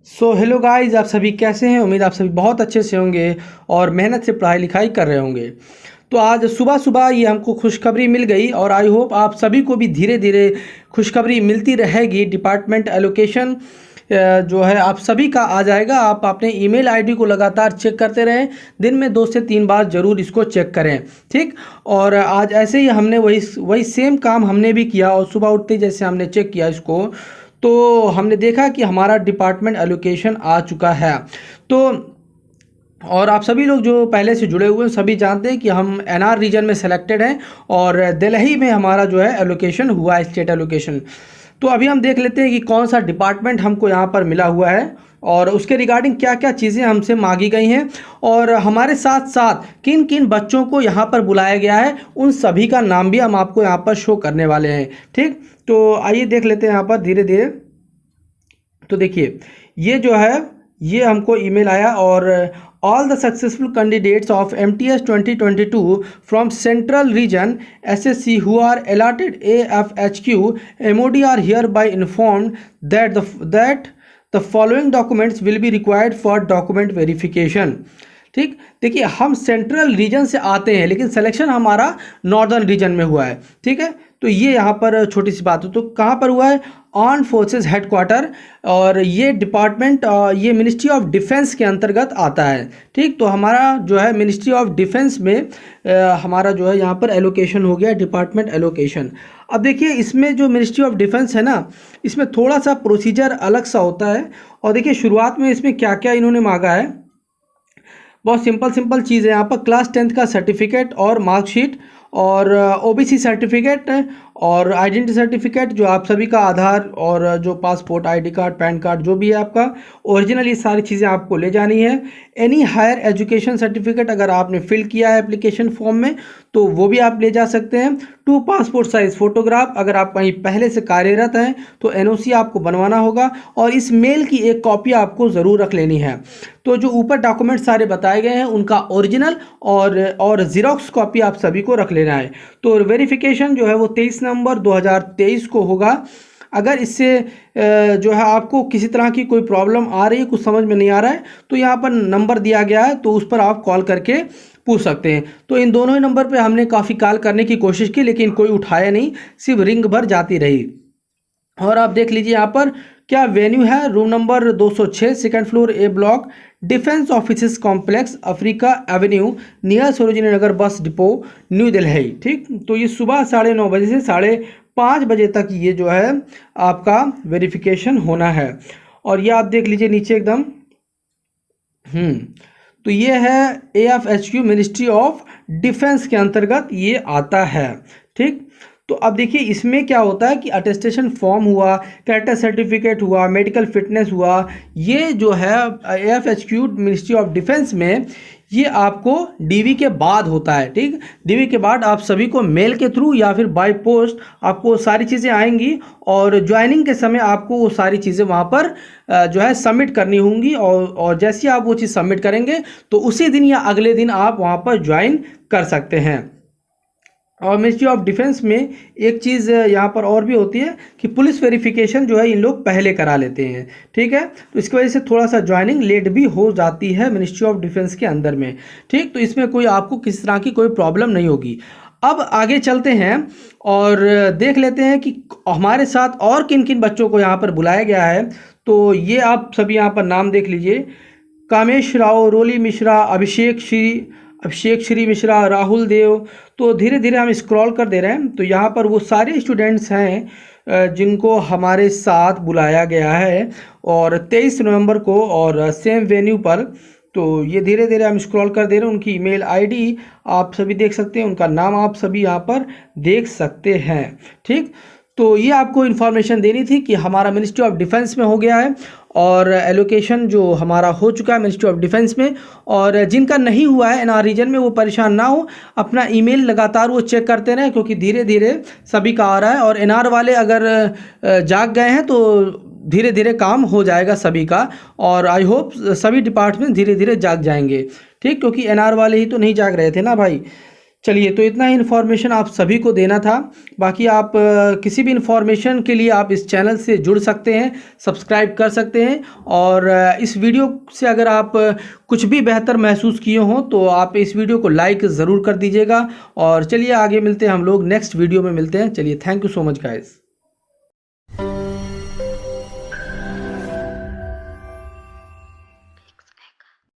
Hello guys, आप सभी कैसे हैं। उम्मीद आप सभी बहुत अच्छे से होंगे और मेहनत से पढ़ाई लिखाई कर रहे होंगे। तो आज सुबह सुबह ये हमको खुशखबरी मिल गई और आई होप आप सभी को भी धीरे धीरे खुशखबरी मिलती रहेगी। डिपार्टमेंट एलोकेशन जो है आप सभी का आ जाएगा। आप अपने ईमेल आईडी को लगातार चेक करते रहें, दिन में 2 से 3 बार ज़रूर इसको चेक करें, ठीक। और आज ऐसे ही हमने वही सेम काम हमने भी किया और सुबह उठते ही जैसे हमने चेक किया इसको, तो हमने देखा कि हमारा डिपार्टमेंट एलोकेशन आ चुका है। तो और आप सभी लोग जो पहले से जुड़े हुए हैं सभी जानते हैं कि हम एनआर रीजन में सेलेक्टेड हैं और दिल्ली में हमारा जो है एलोकेशन हुआ है, स्टेट एलोकेशन। तो अभी हम देख लेते हैं कि कौन सा डिपार्टमेंट हमको यहाँ पर मिला हुआ है और उसके रिगार्डिंग क्या क्या चीज़ें हमसे मांगी गई हैं और हमारे साथ साथ किन किन बच्चों को यहाँ पर बुलाया गया है, उन सभी का नाम भी हम आपको यहाँ पर शो करने वाले हैं, ठीक। तो आइए देख लेते हैं यहाँ पर धीरे धीरे। तो देखिए ये जो है ये हमको ईमेल आया और all the successful candidates of MTS 2022 from central region SSC who are allotted AFHQ MOD are hereby informed that the following documents will be required for document verification, ठीक। देखिए हम सेंट्रल रीजन से आते हैं लेकिन selection हमारा northern region में हुआ है, ठीक है। तो ये यहाँ पर छोटी सी बात है। तो कहाँ पर हुआ है? आर्म्ड फोर्सेस हेडक्वार्टर, और ये डिपार्टमेंट ये मिनिस्ट्री ऑफ डिफेंस के अंतर्गत आता है, ठीक। तो हमारा जो है मिनिस्ट्री ऑफ डिफेंस में हमारा जो है यहाँ पर एलोकेशन हो गया, डिपार्टमेंट एलोकेशन। अब देखिए इसमें जो मिनिस्ट्री ऑफ डिफेंस है ना, इसमें थोड़ा सा प्रोसीजर अलग सा होता है। और देखिए शुरुआत में इसमें क्या क्या इन्होंने मांगा है, बहुत सिंपल चीज़ है। यहाँ पर क्लास 10th का सर्टिफिकेट और मार्कशीट और OBC सर्टिफिकेट और आइडेंटिटी सर्टिफिकेट, जो आप सभी का आधार और जो passport, ID card, pan card जो भी है आपका ओरिजिनल, ये सारी चीज़ें आपको ले जानी है। एनी हायर एजुकेशन सर्टिफिकेट अगर आपने फिल किया है एप्लीकेशन फॉर्म में तो वो भी आप ले जा सकते हैं। 2 पासपोर्ट साइज़ फ़ोटोग्राफ, अगर आप कहीं पहले से कार्यरत हैं तो NOC आपको बनवाना होगा और इस मेल की एक कॉपी आपको ज़रूर रख लेनी है। तो जो ऊपर डॉक्यूमेंट सारे बताए गए हैं उनका ओरिजिनल और ज़ेरॉक्स कॉपी आप सभी को रख लेना है। तो वेरिफिकेशन जो है वो 23 नवंबर 2023 को होगा। अगर इससे जो है आपको किसी तरह की कोई प्रॉब्लम आ रही है, कुछ समझ में नहीं आ रहा है, तो यहाँ पर नंबर दिया गया है, तो उस पर आप कॉल करके पूछ सकते हैं। तो इन दोनों ही नंबर पे हमने काफ़ी कॉल करने की कोशिश की लेकिन कोई उठाया नहीं, सिर्फ रिंग भर जाती रही। और आप देख लीजिए यहाँ पर क्या वेन्यू है, room number 206, second floor, A block, defence office complex, Africa Avenue, near Sarojini Nagar bus depot, new Delhi, ठीक। तो ये सुबह 9:30 बजे से 5:30 बजे तक ये जो है आपका वेरिफिकेशन होना है। और ये आप देख लीजिए नीचे एकदम, तो ये है AFHQ मिनिस्ट्री ऑफ डिफेंस के अंतर्गत ये आता है, ठीक। तो अब देखिए इसमें क्या होता है कि अटेस्टेशन फॉर्म हुआ, कैरेक्टर सर्टिफिकेट हुआ, मेडिकल फिटनेस हुआ, ये जो है AFHQ मिनिस्ट्री ऑफ डिफेंस में ये आपको DV के बाद होता है, ठीक। DV के बाद आप सभी को मेल के थ्रू या फिर बाय पोस्ट आपको सारी चीज़ें आएंगी और ज्वाइनिंग के समय आपको वो सारी चीज़ें वहाँ पर जो है सबमिट करनी होंगी और जैसे आप वो चीज़ सबमिट करेंगे तो उसी दिन या अगले दिन आप वहाँ पर ज्वाइन कर सकते हैं। और मिनिस्ट्री ऑफ डिफेंस में एक चीज़ यहाँ पर और भी होती है कि पुलिस वेरिफिकेशन जो है इन लोग पहले करा लेते हैं, ठीक है। तो इसकी वजह से थोड़ा सा ज्वाइनिंग लेट भी हो जाती है मिनिस्ट्री ऑफ डिफेंस के अंदर में, ठीक। तो इसमें कोई आपको किसी तरह की कोई प्रॉब्लम नहीं होगी। अब आगे चलते हैं और देख लेते हैं कि हमारे साथ और किन किन बच्चों को यहाँ पर बुलाया गया है। तो ये आप सभी यहाँ पर नाम देख लीजिए, कामेश राव, रोली मिश्रा, अभिषेक श्री मिश्रा, राहुल देव। तो धीरे धीरे हम स्क्रॉल कर दे रहे हैं। तो यहाँ पर वो सारे स्टूडेंट्स हैं जिनको हमारे साथ बुलाया गया है और 23 नवंबर को और सेम वेन्यू पर। तो ये धीरे धीरे हम स्क्रॉल कर दे रहे हैं। उनकी ईमेल आईडी आप सभी देख सकते हैं, उनका नाम आप सभी यहाँ पर देख सकते हैं, ठीक। तो ये आपको इन्फॉर्मेशन देनी थी कि हमारा मिनिस्ट्री ऑफ डिफेंस में हो गया है और एलोकेशन जो हमारा हो चुका है मिनिस्ट्री ऑफ डिफेंस में। और जिनका नहीं हुआ है NR रीजन में वो परेशान ना हो, अपना ईमेल लगातार वो चेक करते रहें क्योंकि धीरे धीरे सभी का आ रहा है। और NR वाले अगर जाग गए हैं तो धीरे धीरे काम हो जाएगा सभी का और आई होप सभी डिपार्टमेंट धीरे धीरे जाग जाएंगे, ठीक। क्योंकि NR वाले ही तो नहीं जाग रहे थे ना भाई। चलिए, तो इतना ही इन्फॉर्मेशन आप सभी को देना था। बाकी आप किसी भी इन्फॉर्मेशन के लिए आप इस चैनल से जुड़ सकते हैं, सब्सक्राइब कर सकते हैं। और इस वीडियो से अगर आप कुछ भी बेहतर महसूस किए हों तो आप इस वीडियो को लाइक ज़रूर कर दीजिएगा। और चलिए आगे मिलते हैं, हम लोग नेक्स्ट वीडियो में मिलते हैं। चलिए, thank you so much guys.